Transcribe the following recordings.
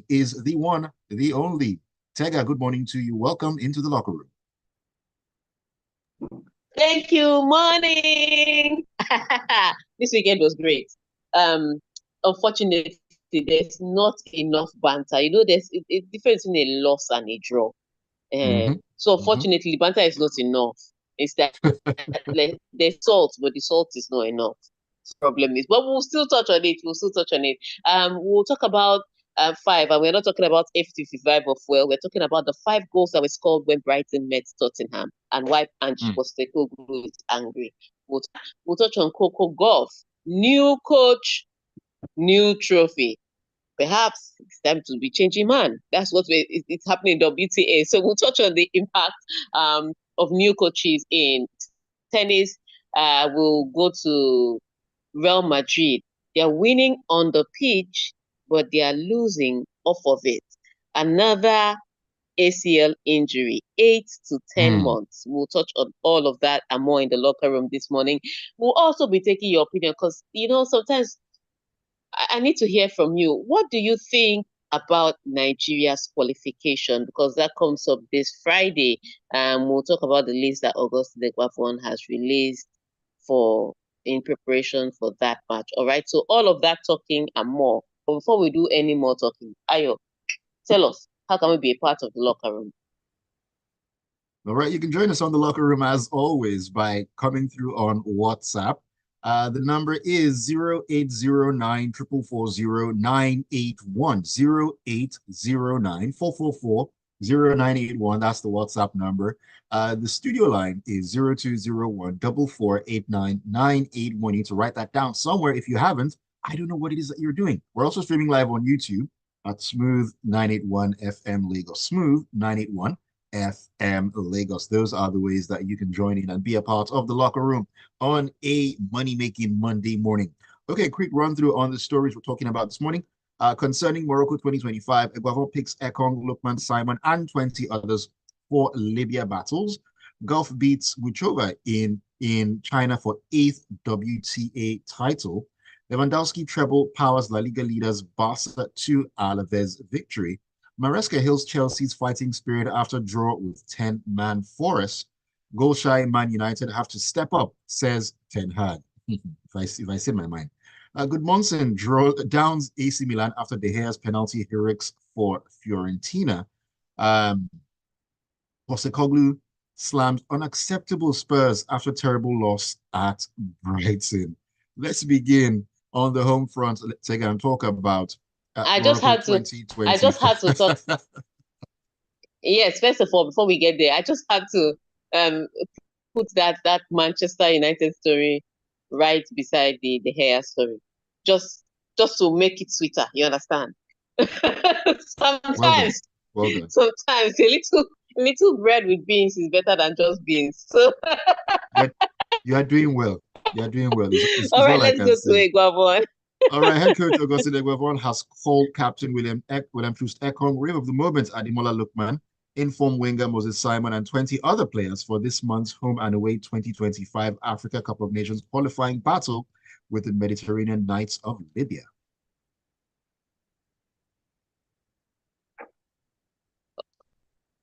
is the one, the only. Tega, good morning to you. Welcome into the locker room. Thank you. Morning. This weekend was great. Unfortunately, there's not enough banter. You know, there's a difference in a loss and a draw. Mm-hmm. So Mm-hmm. unfortunately, banter is not enough. It's that there's salt, but the salt is not enough. Problem is, but we'll still touch on it. We'll still touch on it. We'll talk about five, and we're not talking about F55 of well. We're talking about the 5 goals that were scored when Brighton met Tottenham and why Ange Mm. Postecoglou is angry. We'll touch on Coco Golf, new coach, new trophy. Perhaps it's time to be changing man. That's what it's happening in WTA. So we'll touch on the impact of new coaches in tennis. We'll go to Real Madrid. They're winning on the pitch, but they are losing off of it. Another ACL injury, 8 to 10 Mm. months. We'll touch on all of that and more in the locker room this morning. We'll also be taking your opinion because, sometimes I need to hear from you. What do you think about Nigeria's qualification? Because that comes up this Friday. We'll talk about the list that Augustine Eguavoen has released for in preparation for that match. All right. So all of that talking and more. But before we do any more talking, Ayo, tell us, how can we be a part of the locker room? All right, you can join us on the locker room as always by coming through on WhatsApp. The number is 0809 440 981 0809 444 0981. That's the WhatsApp number. The studio line is 0201 4489 981. You need to write that down somewhere. If you haven't, I don't know what it is that you're doing. We're also streaming live on YouTube at Smooth 981 FM Lagos. Smooth 981 FM Lagos. Those are the ways that you can join in and be a part of the locker room on a money-making Monday morning. Okay, quick run through on the stories we're talking about this morning. Concerning Morocco 2025, Eguavoen picks Ekong, Lookman, Simon, and 20 others for Libya battles. Gulf beats Muchova in China for 8th WTA title. Lewandowski treble powers La Liga leaders Barca to Alaves victory. Maresca hails Chelsea's fighting spirit after draw with 10-man Forest. Goal shy Man United have to step up, says Ten Hag. if I say my mind. Goodmonson downs AC Milan after De Gea's penalty heroics for Fiorentina. Postecoglou slammed unacceptable Spurs after terrible loss at Brighton. Let's begin on the home front. Let's take and talk about I just Morocco had to I 2020. just had to talk. Yes, first of all, before we get there, I just had to um put that Manchester United story right beside the hair story. Just just to make it sweeter, you understand? Well done. sometimes Well done. sometimes a little bread with beans is better than just beans. So You're, you are doing well. You are doing well, all is right, all I let's can go to say. Eguavoen. All right, head coach Augustine Eguavoen has called Captain William Troost Ekong rave of the moment at Imola Lookman, informed winger Moses Simon and 20 other players for this month's home and away 2025 Africa Cup of Nations qualifying battle with the Mediterranean Knights of Libya.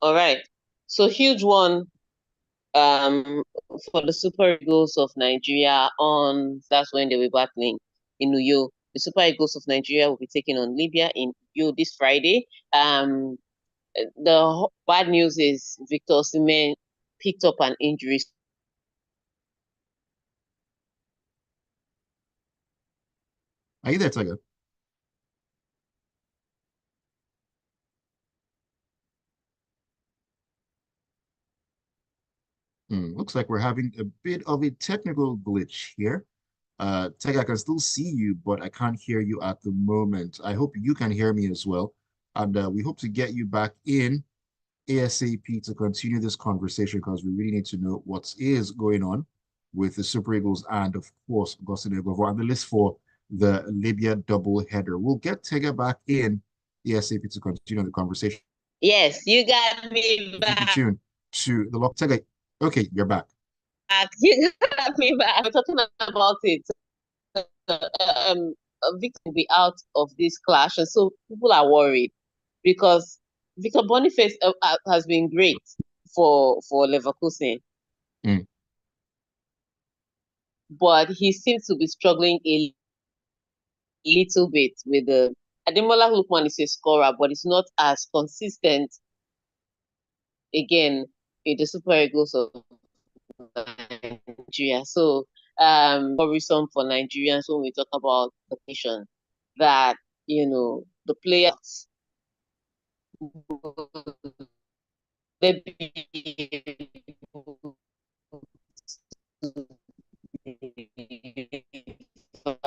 All right. So huge one for the Super Eagles of Nigeria on that's when they were battling in Uyo. The Super Eagles of Nigeria will be taking on Libya in Uyo this Friday. The bad news is Victor Osimhen picked up an injury. Are you there, Tiger? Looks like we're having a bit of a technical glitch here. Tech, I can still see you, but I can't hear you at the moment. I hope you can hear me as well. And we hope to get you back in ASAP to continue this conversation because we really need to know what is going on with the Super Eagles and, of course, Gosling Eguavoen and the list for the Libya double header. We'll get Tega back in ASAP to continue the conversation. Yes, you got me Keep it back. tuned to the lock. Tega, okay, you're back. You got me back. We're talking about it. Victor will be out of this clash, and so people are worried. because Victor Boniface has been great for Leverkusen. But he seems to be struggling a little bit with the Ademola Lookman is a scorer, but it's not as consistent again in the Super Eagles of Nigeria. So worrisome for Nigerians when we talk about the nation that the players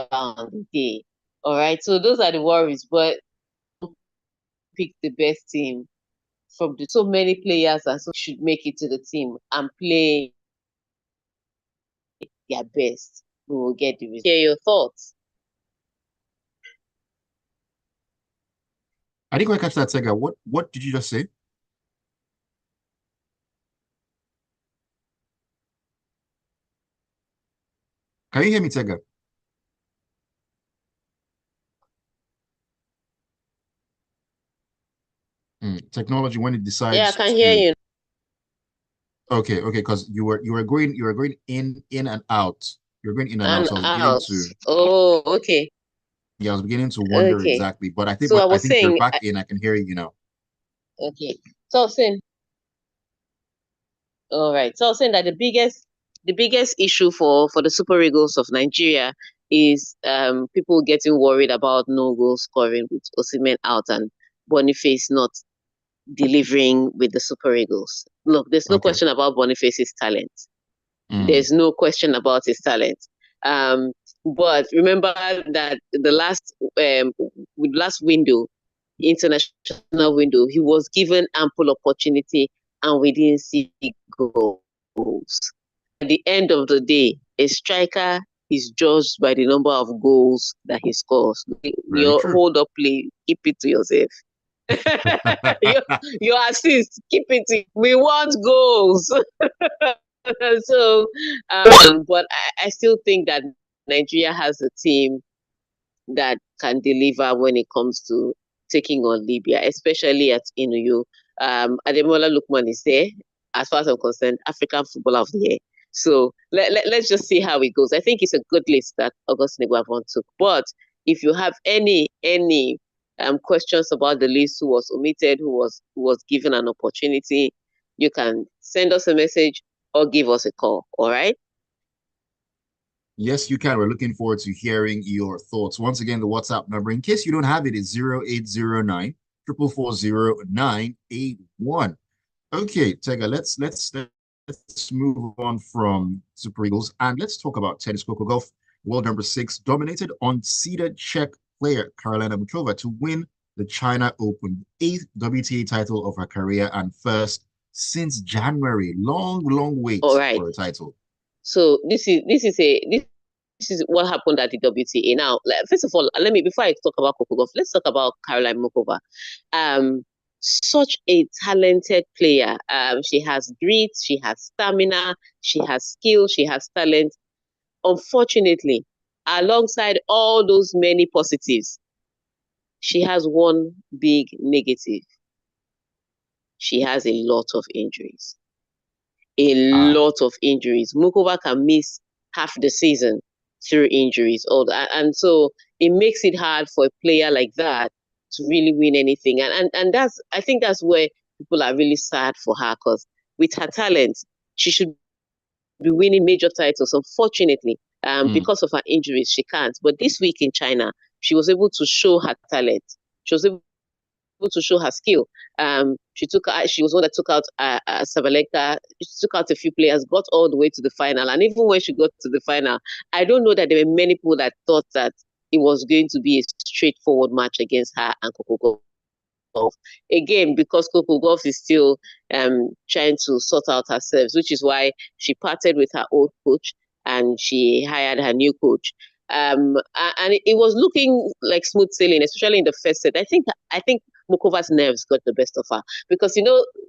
okay. All right, so those are the worries, but pick the best team from the so many players and so should make it to the team and play their best. We will get the result. Hear your thoughts. I didn't quite catch that, Tega. What did you just say? Can you hear me, Tega? Technology when it Yeah, I decides can hear to. you. Okay, because you were going in and out. You're going in and out, And so I was beginning out. to Oh, okay. yeah, I was beginning to wonder Okay. exactly. But I think So I but I was think you're saying, back in. I can hear you now. okay. So I was saying, all right. So I was saying that the biggest issue for the Super Eagles of Nigeria is people getting worried about no goal scoring with Osimhen out and Boniface not delivering with the Super Eagles. Look, there's no Okay. question about Boniface's talent. There's no question about his talent. Um, but remember that the last window, international window, he was given ample opportunity and we didn't see goals. At the end of the day, a striker is judged by the number of goals that he scores. Very Your true. hold up play, keep it to yourself. your assist, keep it. We want goals. So, but I still think that Nigeria has a team that can deliver when it comes to taking on Libya, especially at Inuyo. Ademola Lookman is there, as far as I'm concerned, African Footballer of the Year. So let's just see how it goes. I think it's a good list that Augustine Eguavoen took. But if you have any questions about the list, who was omitted, who was given an opportunity, you can send us a message or give us a call. All right. Yes, you can. We're looking forward to hearing your thoughts. Once again, the WhatsApp number, in case you don't have it, is 0809 440 981. Okay, Tega, let's move on from Super Eagles and let's talk about tennis coco golf. World number 6 dominated on seeded Czech player Karolina Muchova to win the China Open, 8th WTA title of her career and first since January. Long wait All right. for a title. So this is what happened at the WTA. Now, first of all, before I talk about Coco Golf, let's talk about Caroline Mokova. Such a talented player. She has grit, she has stamina, she has skill, she has talent. Unfortunately, alongside all those many positives, she has one big negative. She has a lot of injuries. A Ah, lot of injuries. Mukova can miss half the season through injuries. And so it makes it hard for a player like that to really win anything. And I think that's where people are really sad for her, because with her talent, she should be winning major titles. Unfortunately, because of her injuries, she can't. But this week in China, she was able to show her talent. She was able to show her skill. She was one that took out Sabalenka. She took out a few players, got all the way to the final. And even when she got to the final, I don't know that there were many people that thought that it was going to be a straightforward match against her and Coco Golf. Again, because Coco Golf is still trying to sort out herself, which is why she parted with her old coach and she hired her new coach. And it was looking like smooth sailing, especially in the first set. I think Mukova's nerves got the best of her, because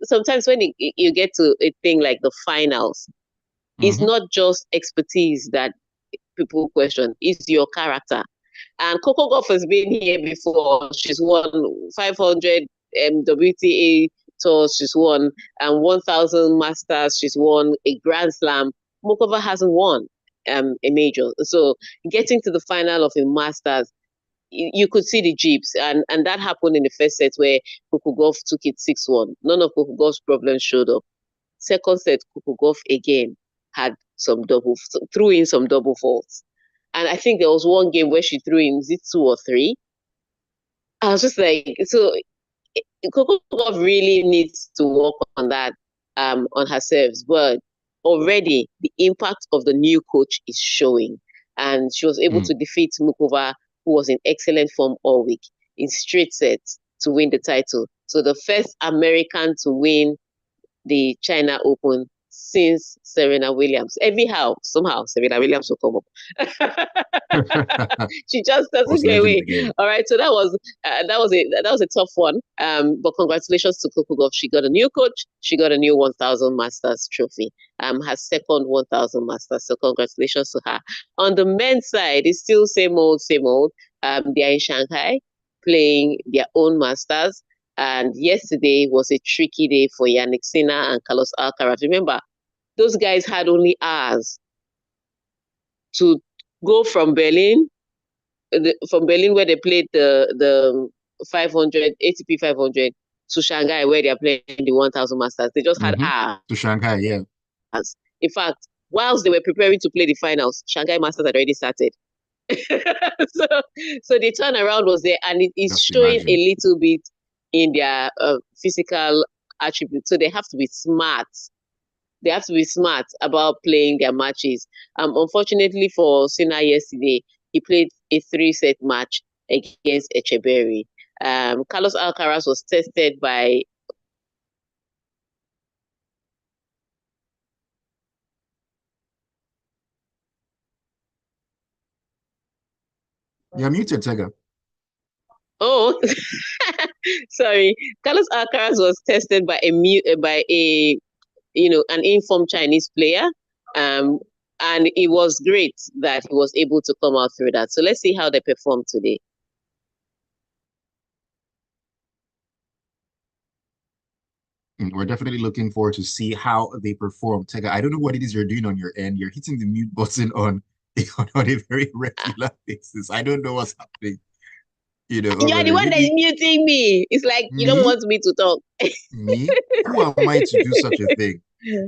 sometimes when you get to a thing like the finals, it's not just expertise that people question; it's your character. And Coco Golf has been here before. She's won 500 WTA tours she's won, and 1,000 Masters she's won, a Grand Slam. Mokova hasn't won a major. So getting to the final of a Masters, you could see the jeeps, and that happened in the first set where Kukugov took it 6-1. None of Kukugov's problems showed up. Second set, Kukugov again had threw in some double faults. And I think there was one game where she threw in, is it 2 or 3? I was just like, so Kukugov really needs to work on that, on her serves. But already the impact of the new coach is showing. And she was able to defeat Mukova, who was in excellent form all week, in straight sets to win the title. So the first American to win the China Open since Serena Williams. Somehow, Serena Williams will come up. She just doesn't go away. All right, so that was a tough one. But congratulations to Kukugov. She got a new coach. She got a new 1,000 Masters trophy. Her second 1,000 Masters. So congratulations to her. On the men's side, it's still same old, same old. They are in Shanghai playing their own Masters. And yesterday was a tricky day for Yannick Sinner and Carlos Alcaraz. Remember, those guys had only hours to go from Berlin where they played the 500 ATP 500 to Shanghai where they are playing the 1,000 Masters. They just had hours to Shanghai, yeah. In fact, whilst they were preparing to play the finals, Shanghai Masters had already started. so the turnaround was there, and it is showing a little bit in their physical attributes. So they have to be smart. They have to be smart about playing their matches. Unfortunately for Sinner yesterday, he played a 3-set match against Echeberry. Carlos Alcaraz was tested by... You're muted, Tega. Oh, sorry. Carlos Alcaraz was tested by an informed Chinese player. And it was great that he was able to come out through that. So let's see how they perform today. We're definitely looking forward to see how they perform. Tega, I don't know what it is you're doing on your end. You're hitting the mute button on a very regular basis. I don't know what's happening. You're the one that's muting me. It's like you don't want me to talk. Me? Who am I to do such a thing?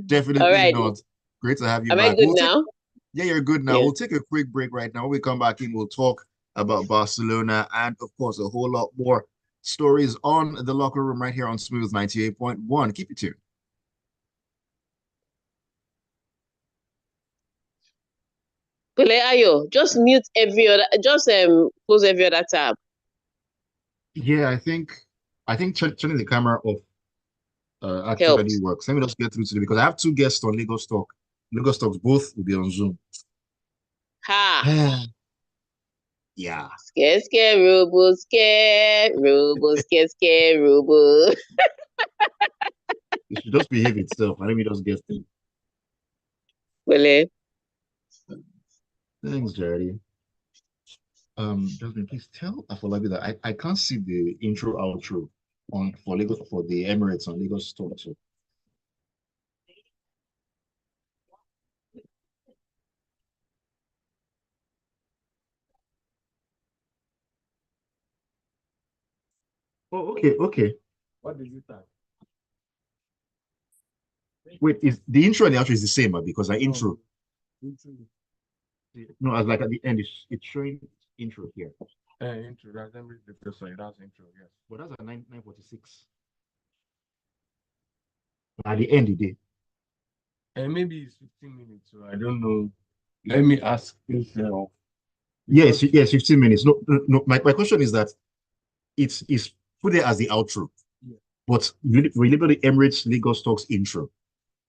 Definitely not. Great to have you back. Am I good now? Yeah, you're good now. Yeah. We'll take a quick break right now. When we come back in, we'll talk about Barcelona and, of course, a whole lot more stories on the locker room right here on Smooth 98.1. Keep it tuned. Ayo, just mute close every other tab. Yeah, I think turning the camera off actually works. Let me just get through today because I have 2 guests on Lagos Talk. Lagos Talks both will be on Zoom. Ha! Yeah. Scare, robo, scare, robo. It should just behave itself. Let me just get through. Well, thanks, Jerry. Jasmine, please tell Afolabi that I can't see the intro outro for the Emirates on Lagos Talk. So. Oh, okay. What did you type? Wait, is the intro and the outro is the same, because I intro. No, as like at the end, it's showing intro here. Intro. That's intro. Yes. But that's at 9:46. At the end, it did. Maybe it's 15 minutes. So I don't know. Let me ask yourself. Yes, 15 minutes. No. My question is that it's put there as the outro, but we label the Emirates Lagos Talks intro.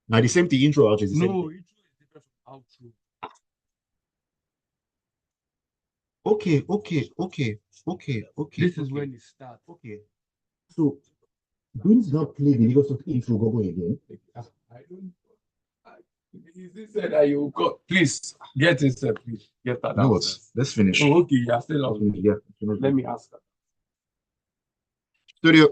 Now the same thing, intro outro is the same. No, intro is different from outro. Okay. This is when it starts. Okay. So, Vince not play the Lagos Talks intro go again. I don't. Is this said that you got? Please get yourself. Please get that. No, let's finish. Oh, okay, you're still on. Yeah. Let me ask that. Studio.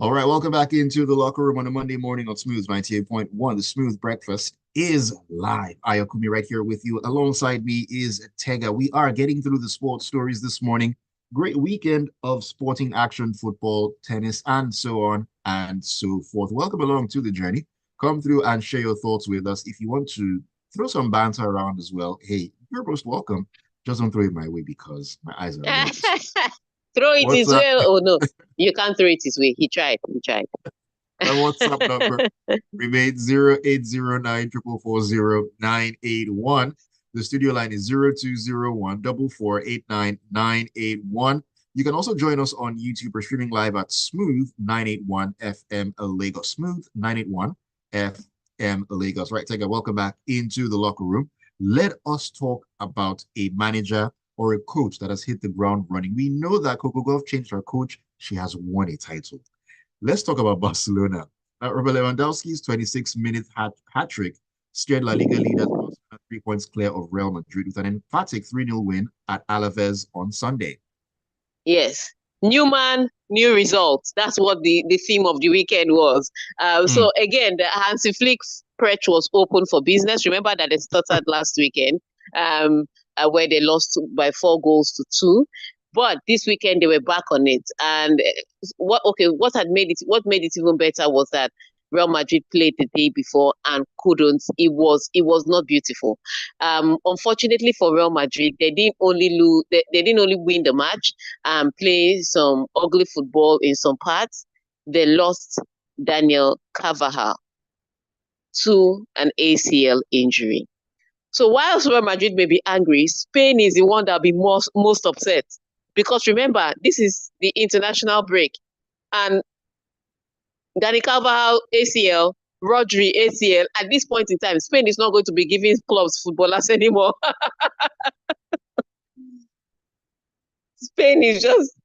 All right, welcome back into the locker room on a Monday morning on Smooth 98.1. The Smooth Breakfast is live. Ayokunmi right here with you. Alongside me is Tega. We are getting through the sports stories this morning. Great weekend of sporting action, football, tennis, and so on and so forth. Welcome along to the journey. Come through and share your thoughts with us. If you want to throw some banter around as well, hey, you're most welcome. Just don't throw it my way because my eyes are red. Throw it What's his up? way. Oh no, you can't throw it his way. He tried. He tried. My WhatsApp number remains 0809 440 981. The studio line is 0201 4489981. You can also join us on YouTube. We're streaming live at Smooth 981 FM Lagos. Smooth 981 FM Lagos. Right, Tega, welcome back into the locker room. Let us talk about a manager or a coach that has hit the ground running. We know that Coco Gauff changed her coach. She has won a title. Let's talk about Barcelona. Robert Lewandowski's 26-minute hat trick steered La Liga leaders Barcelona 3 points clear of Real Madrid with an emphatic 3-0 win at Alaves on Sunday. Yes. New man, new results. That's what the theme of the weekend was. So again, the Hansi Flick's Prech was open for business. Remember that it started last weekend, where they lost by 4-2. But this weekend they were back on it. And what made it even better was that Real Madrid played the day before and couldn't. It was not beautiful. Unfortunately for Real Madrid, they didn't only win the match and play some ugly football in some parts. They lost Daniel Carvajal to an ACL injury. So whilst Real Madrid may be angry, Spain is the one that will be most upset. Because remember, this is the international break. And Dani Carvajal, ACL, Rodri, ACL. At this point in time, Spain is not going to be giving clubs footballers anymore. Spain is just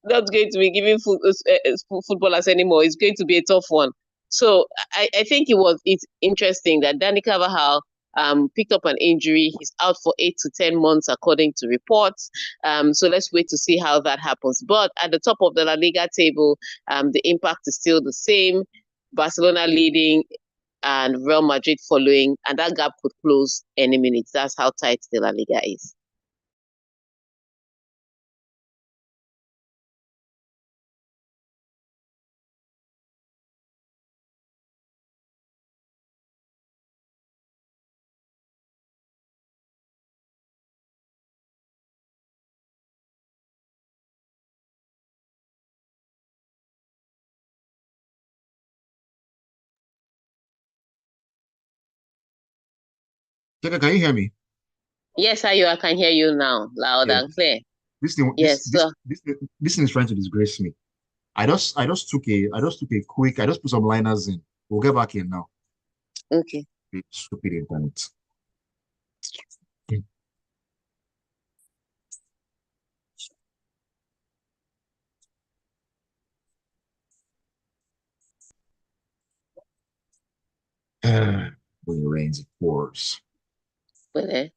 not going to be giving footballers anymore. It's going to be a tough one. So I think it's interesting that Dani Carvajal picked up an injury. He's out for 8 to 10 months, according to reports. So let's wait to see how that happens. But at the top of the La Liga table, the impact is still the same. Barcelona leading and Real Madrid following, and that gap could close any minute. That's how tight the La Liga is. Tega, can you hear me? Yes, I can hear you now, loud Yeah, and clear. this thing, Yes, sir. this thing is trying to disgrace me. I just took a quick, I just put some liners in. We'll get back in now. Okay. Stupid internet. When it rains, it pours. Okay.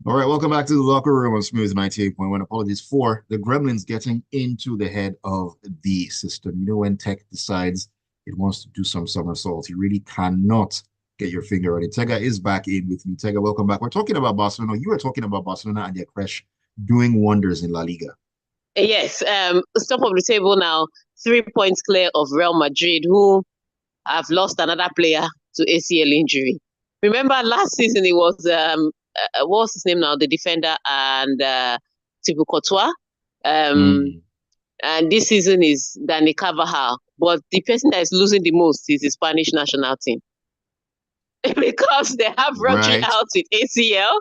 All right, welcome back to the locker room on Smooth 98.1. Apologies for the gremlins getting into the head of the system. You know, when tech decides it wants to do some somersaults, you really cannot get your finger on it. Tega is back in with me. Tega, welcome back. We're talking about Barcelona. You were talking about Barcelona and their crash doing wonders in La Liga. Yes, top of the table now, 3 points clear of Real Madrid, who have lost another player to ACL injury. Remember last season it was what's his name now, the defender, and Thibaut Courtois. And this season is Dani Carvajal. But the person that is losing the most is the Spanish national team. Because they have Rodri Right. out with ACL.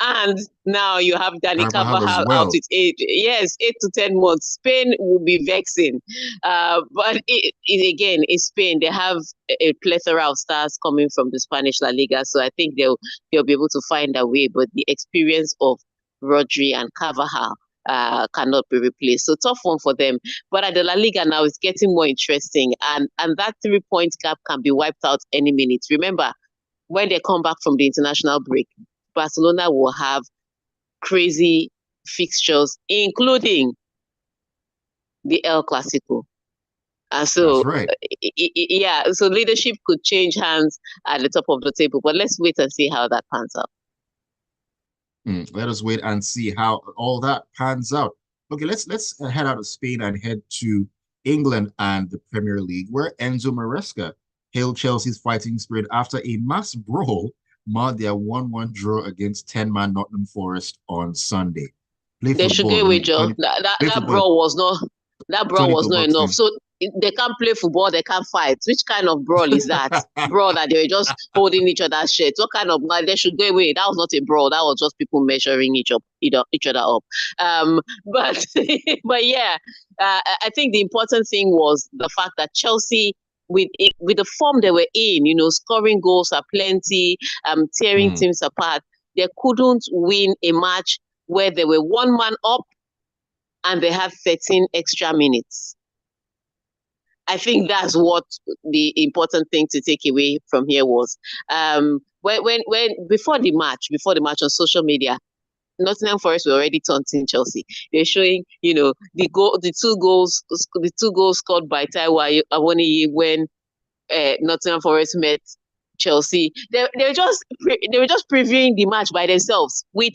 And now you have Dani Carvajal out with 8 to 10 months. Spain will be vexing. But again, in Spain, they have a plethora of stars coming from the Spanish La Liga. So I think they'll be able to find a way. But the experience of Rodri and Carvajal cannot be replaced. So tough one for them. But at the La Liga now, it's getting more interesting, and that 3-point gap can be wiped out any minute. Remember, when they come back from the international break, Barcelona will have crazy fixtures, including the El Clasico. So, That's right. yeah, so leadership could change hands at the top of the table, but let's wait and see how that pans out. Let us wait and see how all that pans out. Okay, let's head out of Spain and head to England and the Premier League, where Enzo Maresca hailed Chelsea's fighting spirit after a mass brawl marred their 1-1 draw against 10-man Nottingham Forest on Sunday. Play They should football, get away, Joe. That brawl was not enough. So they can't play football, they can't fight. Which kind of brawl is that? Brawl that they were just holding each other's shirts. What kind of they should go away? That was not a brawl. That was just people measuring each other up. But but yeah, I think the important thing was the fact that Chelsea, with the form they were in, scoring goals are plenty, tearing teams apart, they couldn't win a match where they were 1 man up and they had 13 extra minutes. I think that's what the important thing to take away from here was. When before the match on social media, Nottingham Forest were already taunting Chelsea. They're showing, the two goals scored by Taiwo Awoniyi when Nottingham Forest met Chelsea. They were just previewing the match by themselves with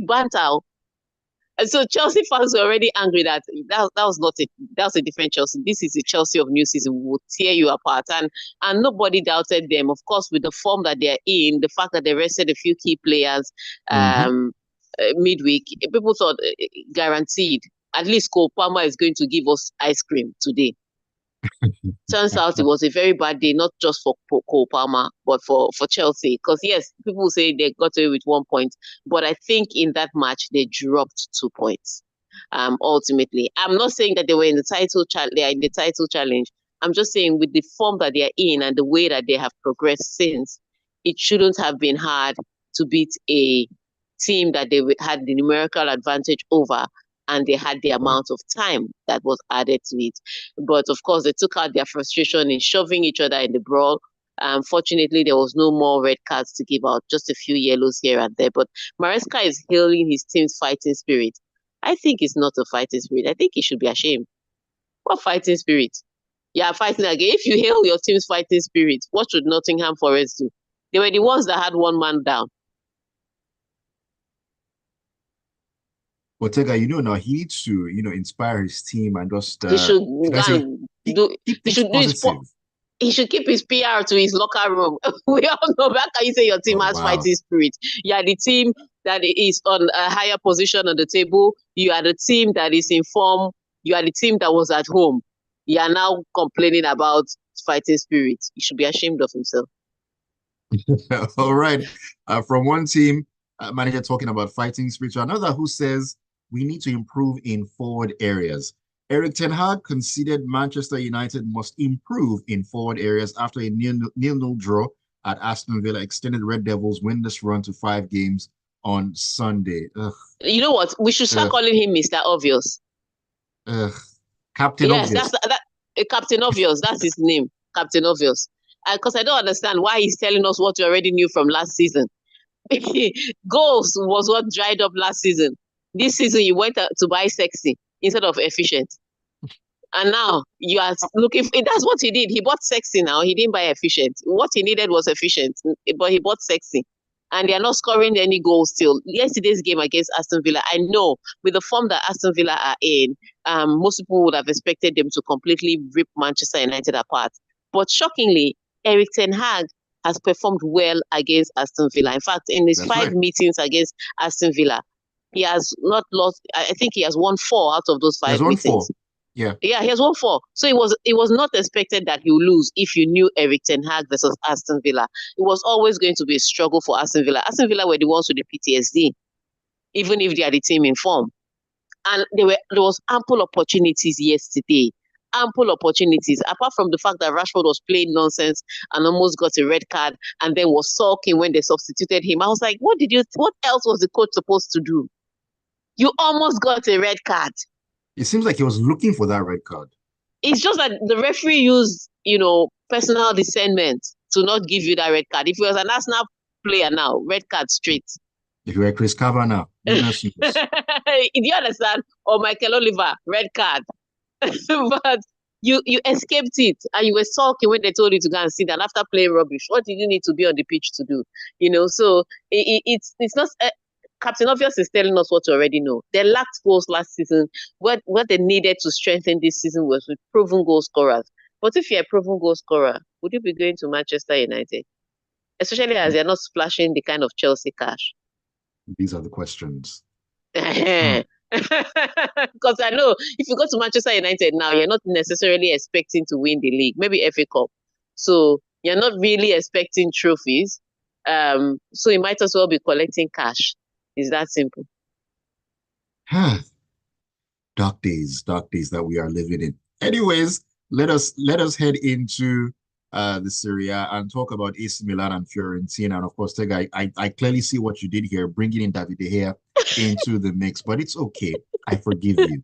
banter. And so Chelsea fans were already angry that was not it. That was a different Chelsea. This is the Chelsea of new season. We will tear you apart. And nobody doubted them. Of course, with the form that they're in, the fact that they rested a few key players midweek, people thought guaranteed. At least Cole Palmer is going to give us ice cream today. Turns out it was a very bad day, not just for Cole Palmer, but for Chelsea. Because yes, people say they got away with 1 point, but I think in that match they dropped 2 points. Ultimately, I'm not saying that they were in the title. They are in the title challenge. I'm just saying with the form that they are in and the way that they have progressed since, it shouldn't have been hard to beat a team that they had the numerical advantage over, and they had the amount of time that was added to it. But of course, they took out their frustration in shoving each other in the brawl. Fortunately, there was no more red cards to give out, just a few yellows here and there. But Maresca is hailing his team's fighting spirit. I think it's not a fighting spirit. I think he should be ashamed. What fighting spirit? Yeah, fighting again. If you hail your team's fighting spirit, what should Nottingham Forest do? They were the ones that had 1 man down. But Tega, now he needs to, inspire his team and just he should he should keep his PR to his locker room. We all know, how can you say your team has fighting spirit? You are the team that is on a higher position on the table. You are the team that is in form. You are the team that was at home. You are now complaining about fighting spirit. He should be ashamed of himself. All right. From one team manager talking about fighting spirit to another who says we need to improve in forward areas. Erik ten Hag conceded Manchester United must improve in forward areas after a nil-nil draw at Aston Villa extended Red Devils' winless run to 5 games on Sunday. Ugh. You know what? We should start calling him Mr. Obvious. Captain Obvious. Captain Obvious. That's his name. Captain Obvious. Because I don't understand why he's telling us what we already knew from last season. Goals was what dried up last season. This season, you went to buy sexy instead of efficient. And now you are looking for, that's what he did. He bought sexy now. He didn't buy efficient. What he needed was efficient, but he bought sexy. And they are not scoring any goals still. Yesterday's game against Aston Villa, I know with the form that Aston Villa are in, most people would have expected them to completely rip Manchester United apart. But shockingly, Erik ten Hag has performed well against Aston Villa. In fact, in his 5 meetings against Aston Villa, he has not lost. I think he has won 4 out of those 5 meetings. 4. Yeah, he has won 4. So it was not expected that he would lose if you knew Erik ten Hag versus Aston Villa. It was always going to be a struggle for Aston Villa. Aston Villa were the ones with the PTSD, even if they are the team in form. And there was ample opportunities yesterday. Ample opportunities, apart from the fact that Rashford was playing nonsense and almost got a red card and then was sulking when they substituted him. I was like, what else was the coach supposed to do? You almost got a red card. It seems like he was looking for that red card. It's just that the referee used, personal discernment to not give you that red card. If he was an Arsenal player now, red card straight. If you were Chris Kavanagh, goodness knows. Do you understand? Or Michael Oliver, red card. But you escaped it and you were sulking when they told you to go and sit down after playing rubbish. What did you need to be on the pitch to do? So it's not. Captain Obvious is telling us what you already know. They lacked goals last season. What they needed to strengthen this season was with proven goal scorers. But if you're a proven goal scorer, would you be going to Manchester United? Especially as they're not splashing the kind of Chelsea cash. These are the questions. Because I know if you go to Manchester United now, you're not necessarily expecting to win the league, maybe FA Cup. So you're not really expecting trophies. So you might as well be collecting cash. It's that simple. Dark days that we are living in. Anyways, let us head into the Serie A and talk about AC Milan and Fiorentina. And of course, Tega, I clearly see what you did here, bringing in David De Gea into the mix, but it's okay. I forgive you.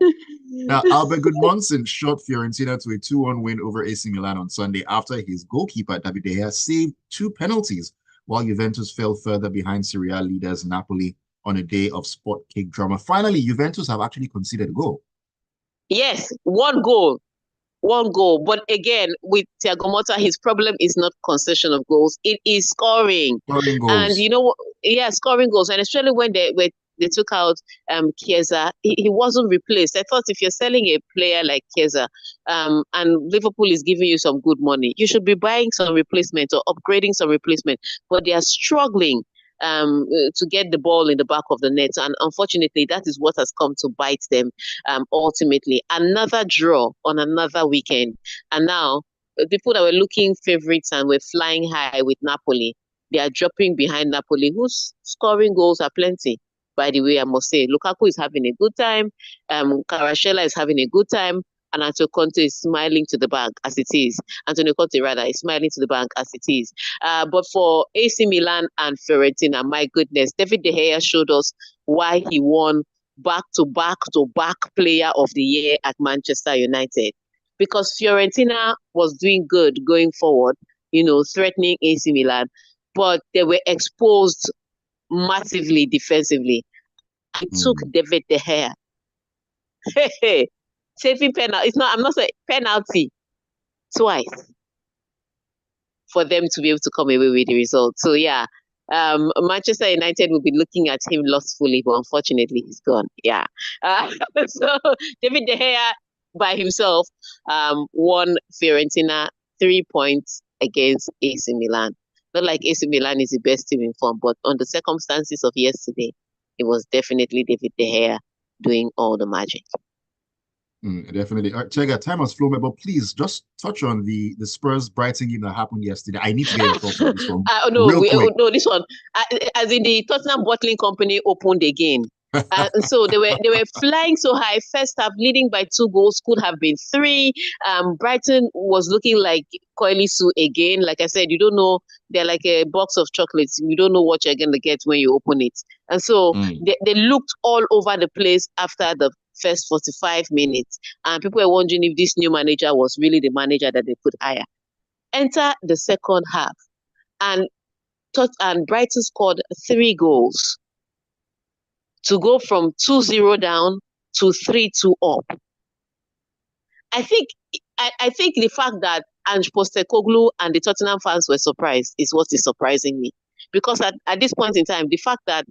Now, Albert Gudmundsson shot Fiorentina to a 2-1 win over AC Milan on Sunday after his goalkeeper, David De Gea, saved 2 penalties, while Juventus fell further behind Serie A leaders Napoli on a day of sport kick drama. Finally, Juventus have actually conceded a goal. Yes, one goal. But again, with Thiago Motta, his problem is not concession of goals. It is scoring. Scoring goals. And scoring goals. And especially when they took out Chiesa, he wasn't replaced. I thought if you're selling a player like Chiesa, and Liverpool is giving you some good money, you should be buying some replacement or upgrading some replacement. But they are struggling to get the ball in the back of the net. And unfortunately, that is what has come to bite them ultimately. Another draw on another weekend. And now, people that were looking favorites and were flying high with Napoli, they are dropping behind Napoli, whose scoring goals are plenty. By the way, I must say, Lukaku is having a good time. Kvaratskhelia is having a good time. And Antonio Conte is smiling to the bank as it is. Antonio Conte, rather, is smiling to the bank as it is. But for AC Milan and Fiorentina, my goodness, David De Gea showed us why he won back-to-back player of the year at Manchester United. Because Fiorentina was doing good going forward, threatening AC Milan, but they were exposed massively defensively. It took David De Gea. Saving penalty. I'm not saying penalty twice for them to be able to come away with the result. So yeah, Manchester United will be looking at him lustfully, but unfortunately he's gone. Yeah. So David De Gea by himself won Fiorentina 3 points against AC Milan. Not like AC Milan is the best team in form, but on the circumstances of yesterday, it was definitely David De Gea doing all the magic. Definitely. Tega, time has flown, but please just touch on the Spurs Brighton game that happened yesterday. I need to get your thoughts on this one. No, this one. As in the Tottenham Bottling Company opened again. So they were flying so high. First half, leading by 2 goals, could have been 3. Brighton was looking like Koilisu again. Like I said, you don't know. They're like a box of chocolates. You don't know what you're going to get when you open it. And so they looked all over the place after the first 45 minutes. And people were wondering if this new manager was really the manager that they could hire. Enter the second half. And Brighton scored 3 goals to go from 2-0 down to 3-2 up. I think the fact that Ange Postecoglou and the Tottenham fans were surprised is what is surprising me. Because at this point in time, the fact that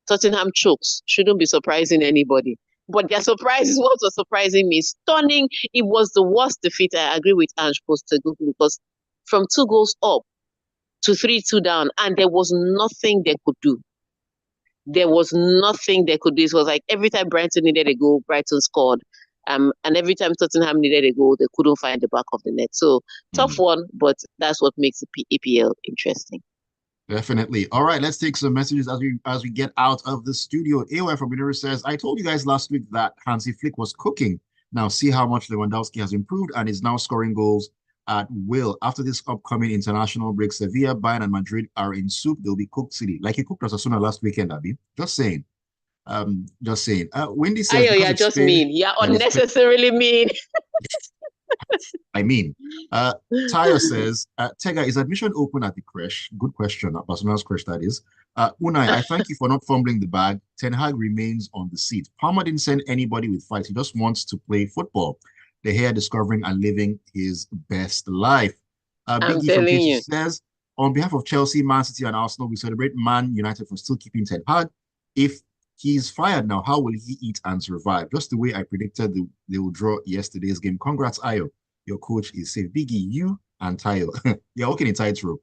Tottenham chokes shouldn't be surprising anybody. But their surprise is what was surprising me. Stunning. It was the worst defeat. I agree with Ange Postecoglou because from 2 goals up to 3-2 down, and there was nothing they could do. There was nothing they could do. It was like every time Brighton needed a goal, Brighton scored. And every time Tottenham needed a goal, they couldn't find the back of the net. So tough one, but that's what makes the EPL interesting. Definitely. All right, let's take some messages as we get out of the studio. Eguavoen from Universe says, I told you guys last week that Hansi Flick was cooking. Now see how much Lewandowski has improved and is now scoring goals at will. After this upcoming international break, Sevilla, Bayern, and Madrid are in soup. They'll be cooked city. Like he cooked Osasuna last weekend, Abby. Just saying. Just saying. Wendy says, Ayo, because you're it's just Spain mean. You're and it's unnecessarily mean. I mean, Tayo says, Tega, is admission open at the creche? Good question. Barcelona's creche, that is. Unai, I thank you for not fumbling the bag. Ten Hag remains on the seat. Palmer didn't send anybody with fights. He just wants to play football. The hair discovering and living his best life. I'm Biggie from telling KC you. says, on behalf of Chelsea, Man City, and Arsenal, we celebrate Man United for still keeping Ten Hag. If he's fired now, how will he eat and survive? Just the way I predicted they will draw yesterday's game. Congrats, Ayo. Your coach is safe. Biggie, you and Tayo. You're walking in tightrope.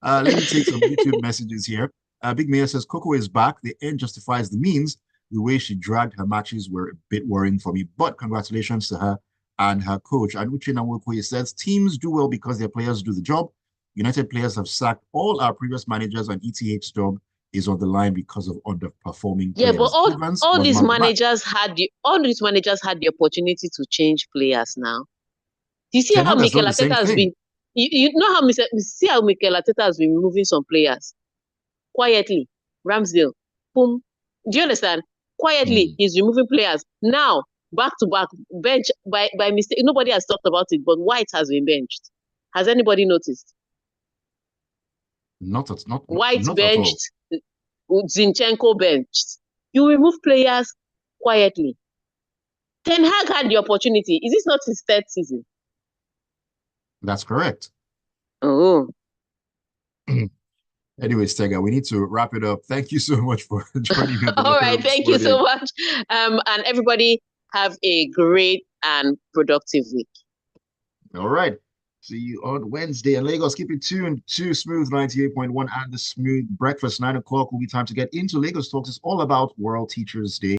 Let me take some YouTube messages here. Big Mayor says, Coco is back. The end justifies the means. The way she dragged her matches were a bit worrying for me, but congratulations to her and her coach. And Uche Nawokoye says, teams do well because their players do the job. United players have sacked all our previous managers, and ETH's job is on the line because of underperforming Yeah, but players. Evans all was these man of the match. managers had the opportunity to change players now. Do you see Ten how Hag has Mikel done the same Arteta has thing. been? You know how see how Mikel Arteta has been removing some players quietly. Ramsdale, boom. Do you understand? Quietly, he's removing players. Now, back to back, bench by mistake. Nobody has talked about it, but White has been benched. Has anybody noticed? Not at all. Benched, Zinchenko benched. You remove players quietly. Ten Hag had the opportunity. Is this not his third season? That's correct. Oh. Anyways, Tega, we need to wrap it up. Thank you so much for joining me. All right, thank you so much. And everybody have a great and productive week. All right. See you on Wednesday in Lagos. Keep it tuned to Smooth 98.1 and the Smooth Breakfast. 9 o'clock will be time to get into Lagos Talks. It's all about World Teachers Day.